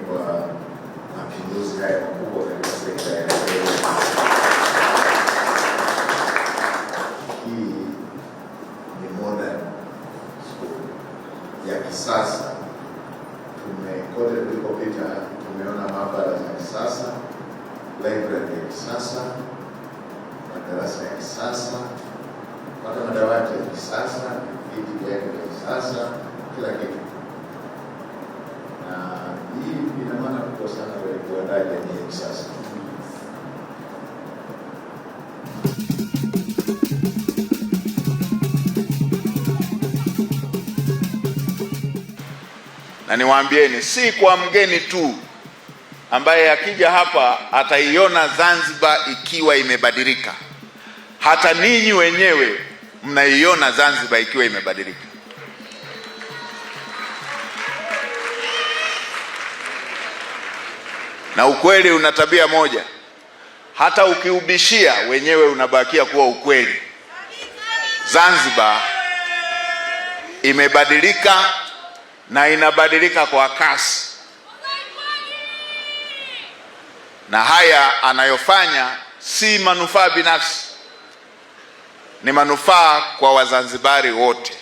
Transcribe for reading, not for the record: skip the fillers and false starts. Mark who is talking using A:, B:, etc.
A: Kwa mapinduzi haya makubwa katika sekta ya elimu. Hii ni modern school ya kisasa. Kote tulikopita tumeona maabara za kisasa, library ya kisasa, madarasa ya kisasa, hata madawati ya kisasa, viti vya kisasa, kila kitu. Na hii ina maana kubwa sana kwa kuandaa jamii ya kisasa. Na niwaambieni, si kwa mgeni tu ambaye akija hapa ataiona Zanzibar ikiwa imebadilika. Hata ninyi wenyewe mnaiona Zanzibar ikiwa imebadilika. Na ukweli una tabia moja, hata ukiubishia wenyewe unabakia kuwa ukweli. Zanzibar imebadilika na inabadilika kwa kasi, na haya anayofanya si manufaa binafsi, ni manufaa kwa Wazanzibari wote.